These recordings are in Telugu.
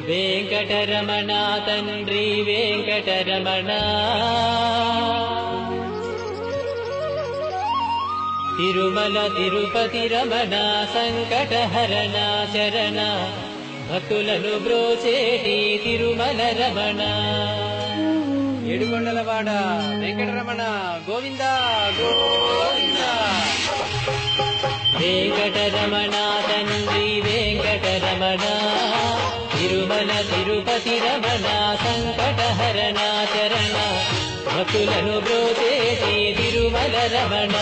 వెంకటరమణ తండ్రి వెంకటరమణ తిరుమల తిరుపతి రమణ సంకటహరణ చరణ భక్తులను బ్రోచేటి తిరుమల రమణ ఏడుకొండలవాడ వెంకటరమణ గోవింద గోవింద. వెంకటరమణ తండ్రి వెంకటరమణ తిరుమల తిరుపతి రమణ సంకటహరణ చరణ భక్తులను బ్రోచేటి తిరుమల రమణ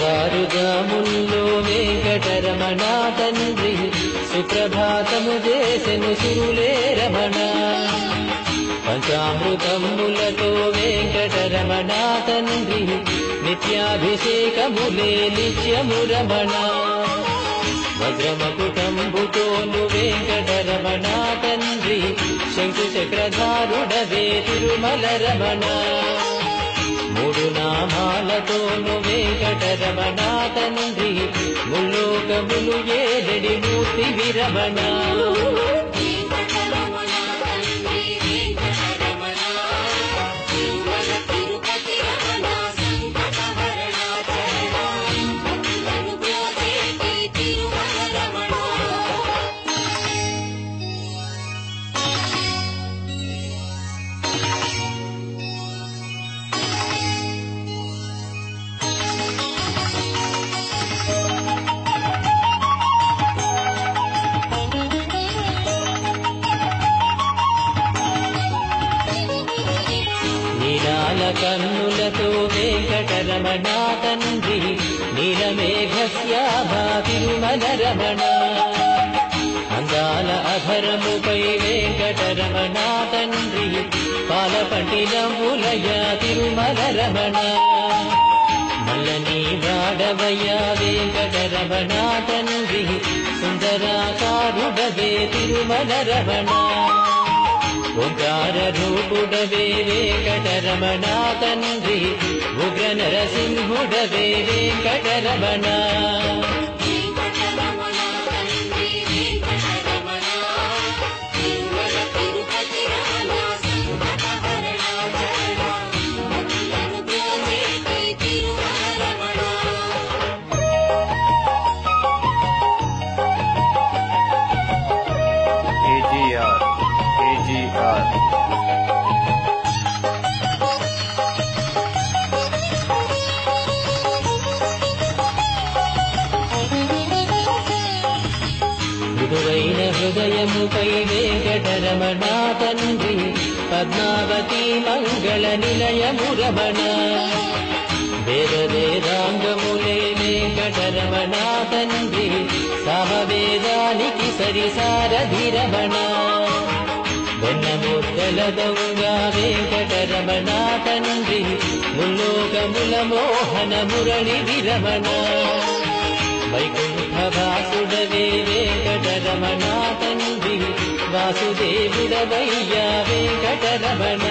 తెల్లవారుజాముల్లో వెంకటరమణ తండ్రి సుప్రభాతము చేసెను సురులే రమణ పంచామృతములతో వెంకటరమణ తండ్రి నిత్యాభిషేకములే నిత్యము రమణ వజ్రమకుటంబుతోను వెంకటరమణ తండ్రి శంకు చక్రధారుడవే తిరుమల రమణ మూడు నామాలతోను వెంకటరమణ తండ్రి ముల్లోకములు ఏడడి మూర్తి విరమణ కన్నులతో వెంకటరమణ తండ్రి నీలమేఘశ్యామా తిరుమల రమణ అందాల అధరముపై వెంకటరమణ తండ్రి పాలపట్టినములయ తిరుమల రమణ మల్లని వాడవయ్య వెంకటరమణ తండ్రి సుందరాకారుడవే తిరుమల రమణ ఓంకార రూపుడవే వెంకటరమణ తండ్రి ఉగ్ర నరసింహుడవే వెంకటరమణ మృదువైన హృదయముపై వెంకటరమణ తండ్రి పద్మావతి మంగళ నిలయము రమణ వేద వేదాంగములే వెంకటరమణ తండ్రి సామవేదానికి సరిసారథి రమణ వెన్నముద్దల దొంగ వెంకటరమణ తండ్రి ముల్లోకముల మోహన మురళి విరమణ వైకుంఠవాసుడవే వెంకటరమణ తండ్రి వాసుదేవుడవయ్యా వెంకటరమణ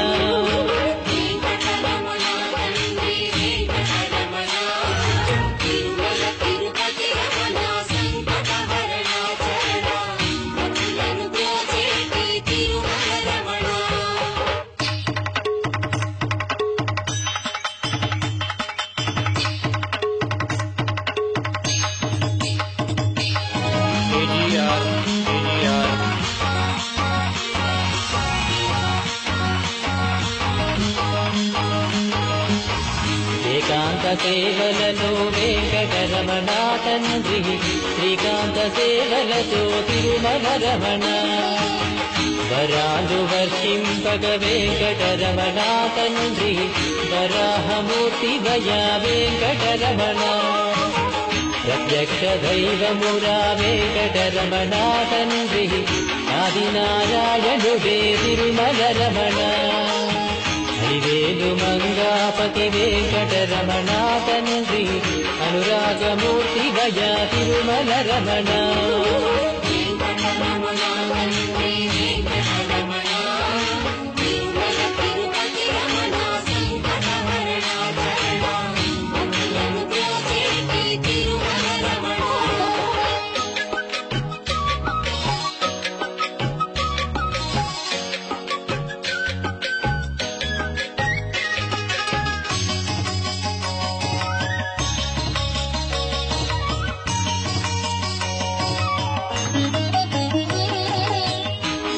ఏకాంత సేవలలో వెంకటరమణ తండ్రి శ్రీకాంత సేవలతో తిరుమల రమణ వరాలు వర్షింపగ వెంకటరమణ తండ్రి వరాహమూర్తి వయ వెంకటరమణ ప్రత్యక్ష దైవమురా వెంకటరమణ తండ్రి ఆదినారాయణుడే తిరుమల రమణ హరివేలు మంగాపతి వెంకటరమణ తండ్రి అనురాగమూర్తి వయ తిరుమల రమణ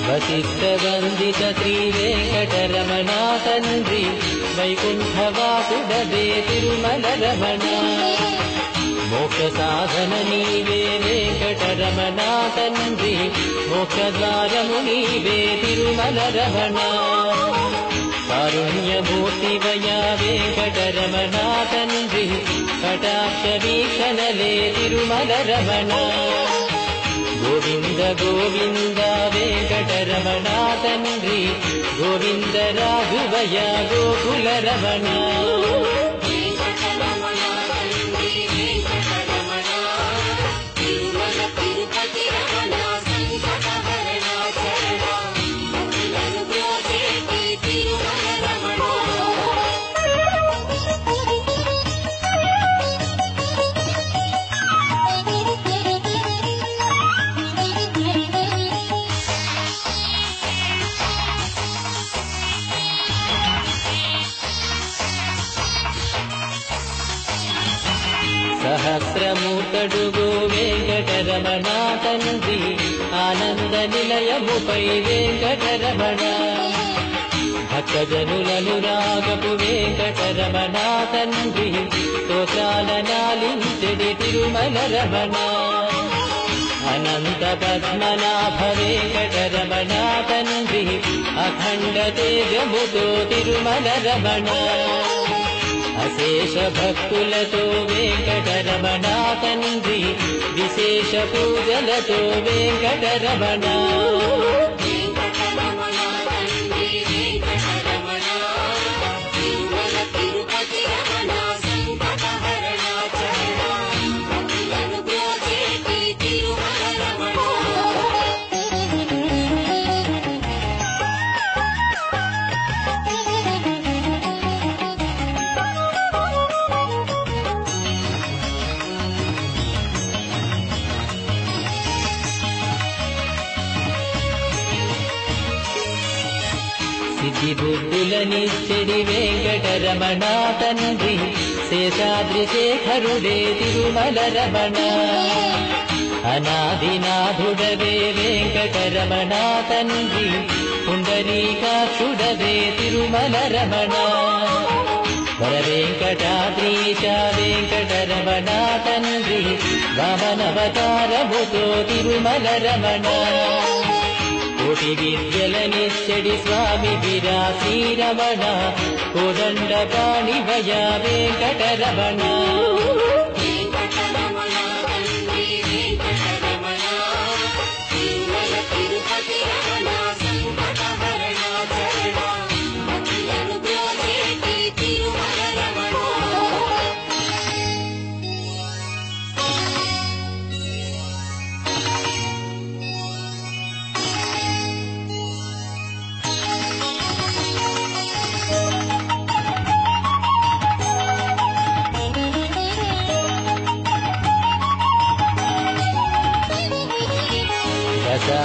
వశిష్ఠ వందిత శ్రీ వెంకటరమణ తండ్రి వైకుంఠవాసుడవే తిరుమల రమణ మోక్ష సాధన నీవే వెంకటరమణ తండ్రి మోక్షద్వారము నీవే తిరుమల రమణ కారుణ్యమూర్తివయా వెంకటరమణ తండ్రి కటాక్ష వీక్షణలే తిరుమల రమణ గోవింద గోవింద వెంకటరమణ తండ్రి గోవింద రాఘవయ గోకుల రమణ సహస్రమూర్తడుగో వెంకటరమణ తండ్రి ఆనంద నిలయముపై వెంకటరమణ భక్తజనులను రాగపు వెంకటరమణ తండ్రి స్తోత్రాల నాలించెడి తిరుమల రమణ అనంత పద్మనాభ వెంకటరమణ తండ్రి అఖండ తేజముతో తిరుమల రమణ అశేష భక్తులతో వెంకటరమణ తండ్రి విశేష పూజలతో వెంకటరమణ సిద్ధి బుద్ధులనిచ్చెడి వెంకటరమణ తండ్రి శేషాద్రి శేఖరుడే తిరుమల రమణ అనాదినాథుడవే వెంకటరమణ తండ్రి పుండరీకాక్షుడవే తిరుమల రమణ వర వెంకటాద్రీశ వెంకటరమణ తండ్రి వామనవతారముతో తిరుమల రమణ కోటి విద్యలనిచ్చడి స్వామి విరా శ్రీరమణ కోదండ పాణివయ వెంకటరమణ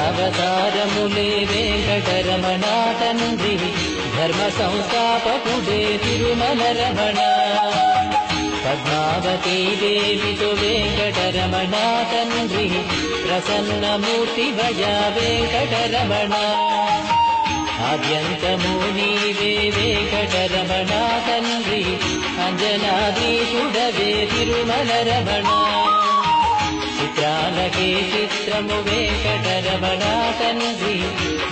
దశావతారములే వెంకటరమణ తండ్రి ధర్మ సంస్థాపకుడే తిరుమల రమణ పద్మావతీ దేవితో వెంకటరమణ తండ్రి ప్రసన్నమూర్తి భజ వెంకటరమణ ఆద్యంతము నీవే వెంకటరమణ తండ్రి అంజనాధీశుడవే తిరుమల రమణ చిత్రాలకే చిత్రము వెంకటరమణ తండ్రి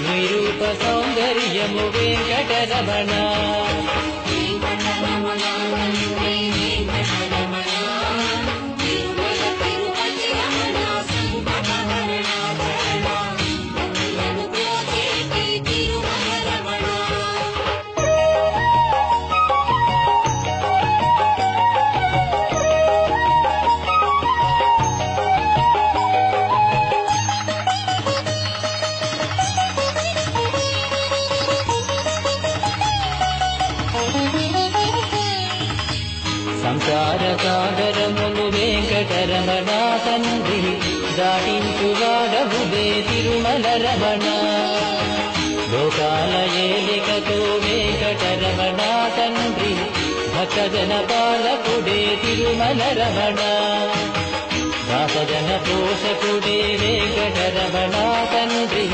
నిరూప సౌందర్యము వెంకటరమణ వెంకటరమణ తండ్రి దాటించువాడవులే తిరుమల రమణ లోకాల ఏలికతో వెంకటరమణ తండ్రి భక్తజన పాలకుడే తిరుమల రమణ దాసజన పోషకుడే వెంకటరమణ తండ్రి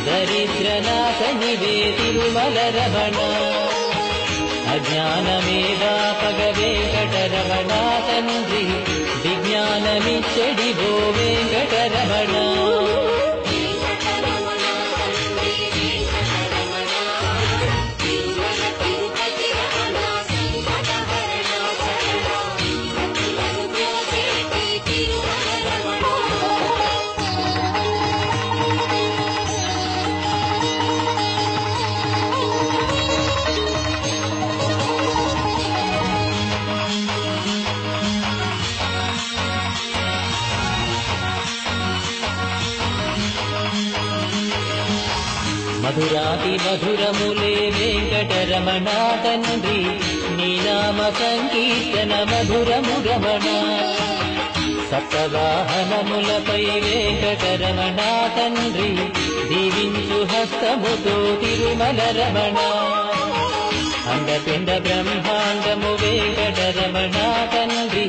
దరిద్రనాశనివే తిరుమల రమణ అజ్ఞానమేదాపగ వెంకటరమణ తండ్రి విజ్ఞానమిచ్చడివో వెంకటరమణ మధురాతి మధురములే వెంకటరమణ తండ్రి నీ నామ సంకీర్తన మధురము రమణ సప్తవాహనములపై వెంకటరమణ తండ్రి దీవించు హస్తముతో తిరుమల రమణ అండపిండ బ్రహ్మాండము వెంకటరమణ తండ్రి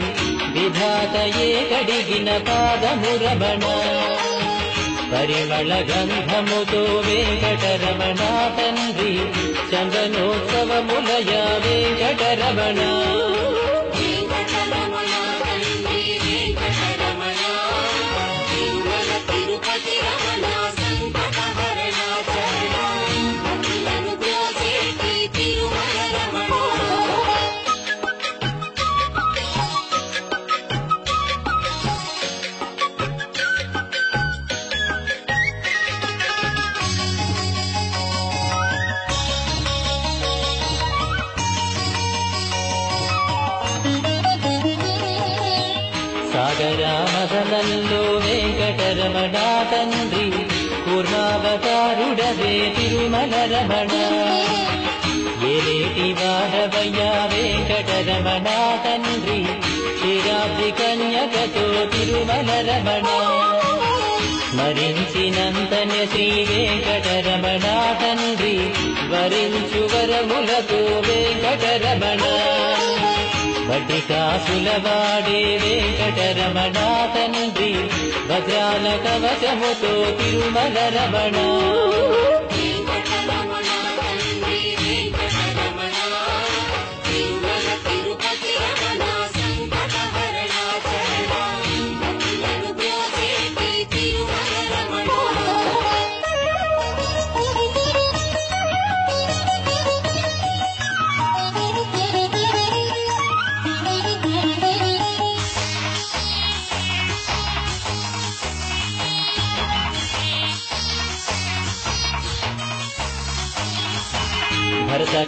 విధాతయే కడిగిన పాదము రమణ పరిమళ గంధముతో వెంకటరమణ తండ్రి చందనోత్సవములయ వెంకటరమణ సాగరామదనంలో వెంకటరమణ తండ్రి కూర్మావతారుడవే తిరుమల రమణ ఏలేటి వాడవయ్యా వెంకటరమణ తండ్రి క్షీరాబ్ది కన్యకతో తిరుమల రమణ స్మరించినంతనే శ్రీ వెంకటరమణ తండ్రి వరించు వరములతో వెంకటరమణ వడ్డి కాసుల వాడే వెంకటరమణ తండ్రి వజ్రాల కవచముతో తిరుమల రమణ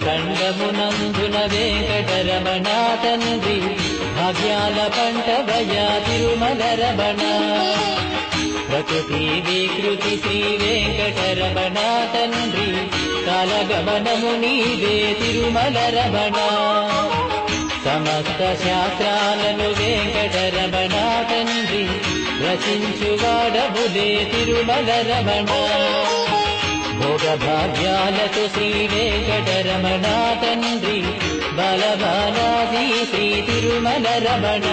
భరతఖండమునందున వెంకటరమణ తండ్రి భాగ్యాల పంటవయ్యా తిరుమల రమణ ప్రకృతి వికృతి శ్రీ వెంకటరమణ తండ్రి కాలగమనము నీవే తిరుమల రమణ సమస్త శాస్త్రాలను వెంకటరమణ తండ్రి రచించువాడబులే తిరుమల రమణ భోగభాగ్యాలతో శ్రీ వెంకటరమణ తండ్రి బలబాలాది శ్రీ తిరుమల రమణ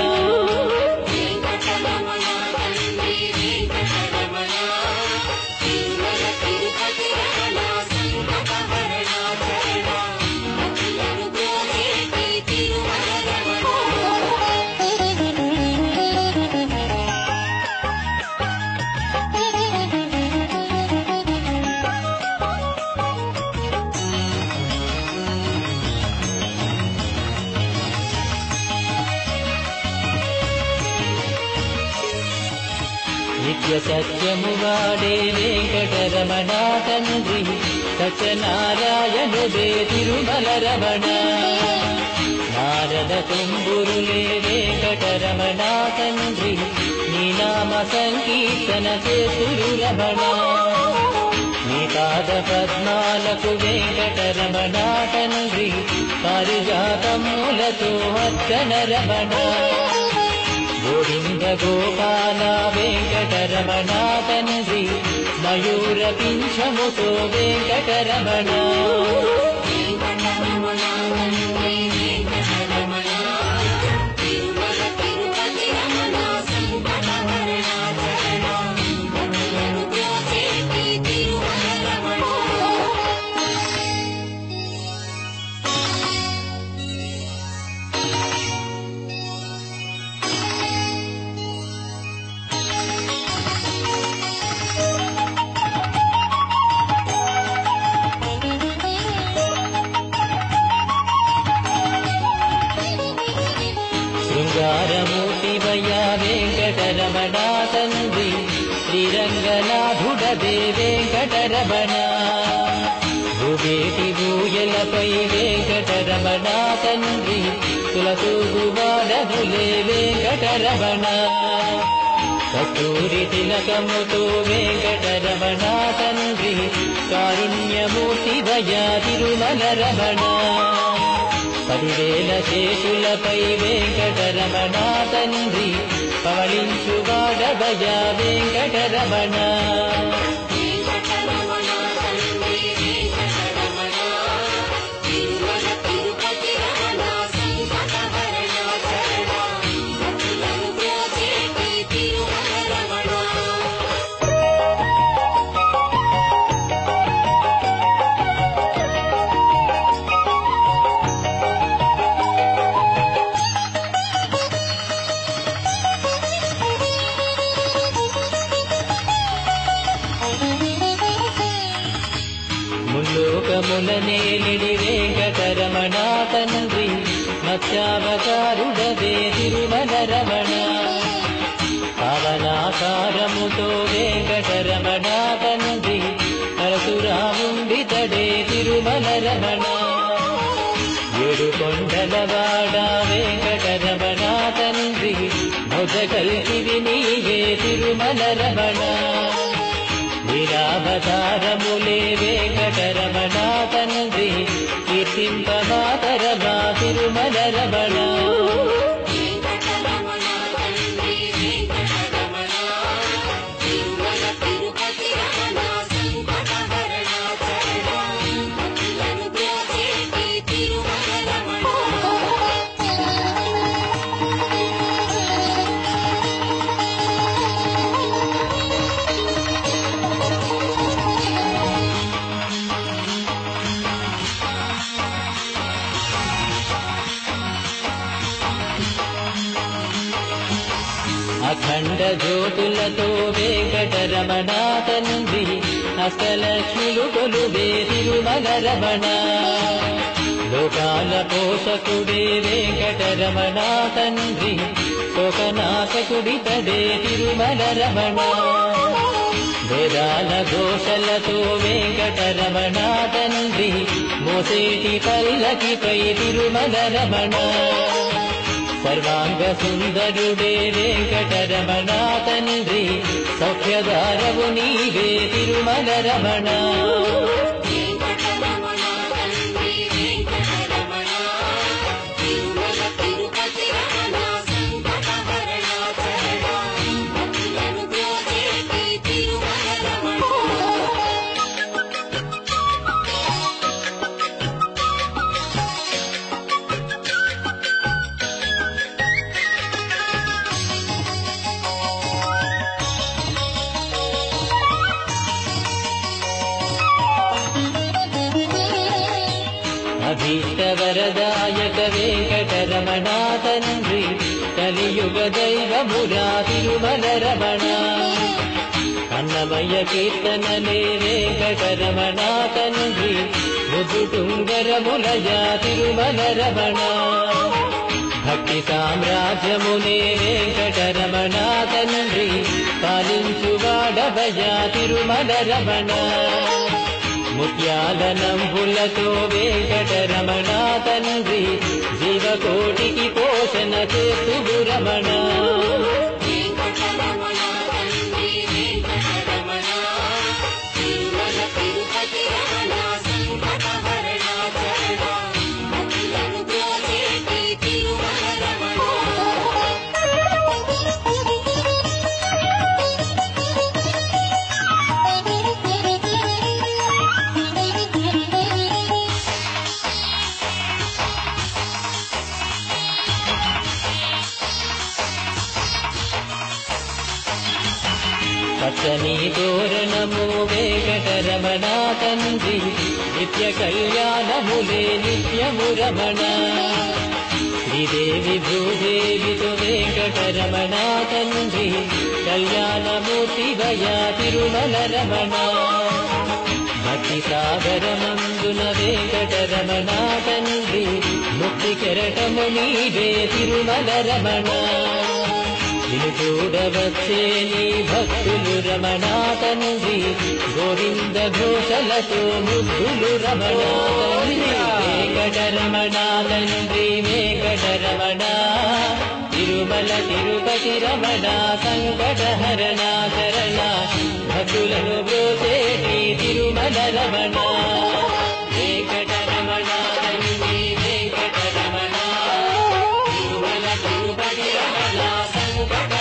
నిత్య సత్యము వాడే వెంకటరమణ తండ్రి సత్యనారాయణుడే తిరుమల రమణ నారద తుంబురులే వెంకటరమణ తండ్రి నీ నామ సంకీర్తన చేసురు రమణ నీ పాద పద్మాలకు వెంకటరమణ తండ్రి పారిజాతములతో అర్చన రమణ గోవింద గోపాల వెంకటరమణ తండ్రి మయూర పింఛముతో వెంకటరమణ శృంగారమూర్తివయ్య వెంకటరమణ తండ్రి శ్రీరంగనాథుడదే వెంకటరమణ భూవేటి భూయలపై వెంకటరమణ తండ్రి తులతూగువాడనులే వెంకటరమణ కస్తూరి తిలకముతో వెంకటరమణ తండ్రి కారుణ్యమూర్తివయ్య తిరుమల రమణ 10,000 శేషులపై వెంకటరమణ తండ్రి పవళించువాడవయ వెంకటరమణ ముల్లోకములనేలిడి వెంకటరమణ తండ్రి మత్స్యావతారుడవే తిరుమల రమణ పవనాకారముతో వెంకటరమణ తండ్రి పరశురాముండితడే తిరుమల రమణ 7 కొండలవాడ వెంకటరమణ తండ్రి మొదకల్కివి నీవే తిరుమల రమణ వీరావతారములే వెంకటరమణ తండ్రి కీర్తింపమాతరమా తిరుమల రమణ అఖండ జ్యోతులతో వెంకటరమణ తండ్రి అష్టలక్ష్మిలు కొలువే తిరుమల రమణ లోకాల పోషకుడే వెంకటరమణ తండ్రి శోకనాశకుడితడే తిరుమల రమణ వేదాల ఘోషలతో వెంకటరమణ తండ్రి మోసేటి పల్లకిపై తిరుమల రమణ సర్వాంగ సుందరుడే వెంకటరమణ తండ్రి సౌఖ్యదారవు నీవే తిరుమల రమణ అభీష్టవరదాయక వెంకటరమణ తండ్రి కలియుగ దైవమురా తిరుమల రమణ అన్నమయ్య కీర్తనలే వెంకటరమణ తండ్రి మృదుటుంగరములయ తిరుమల రమణ భక్తి సామ్రాజ్యమునే వెంకటరమణ తండ్రి పాలించువాడవయ తిరుమల రమణ ముత్యాల నంబులతో వెంకటరమణ తండ్రి జీవకోటికి పోషణ చేతుడు రమణ పచ్చని తోరణము వెంకటరమణ తండ్రి నిత్య కళ్యాణములే నిత్యము రమణ శ్రీదేవి భూదేవితో వెంకటరమణ తండ్రి కళ్యాణమూర్తి వయా తిరుమల రమణ భక్తి సాగరమందున వెంకటరమణ తండ్రి ముక్తి కెరటము నీవే తిరుమల రమణ నిన్ను చూడవచ్చే నీ భక్తులు రమణ తండ్రి గోవింద ఘోషలతో ముగ్గులు రమణ తండ్రి వెంకటరమణ తండ్రి వెంకటరమణ తిరుమల తిరుపతి రమణ సంకటహరణ శరణ భక్తులను బ్రోచేటి తిరుమల రమణ వెంకటరమణ తండ్రి వెంకటరమణ తిరుమల తిరుపతి రమణ సంకట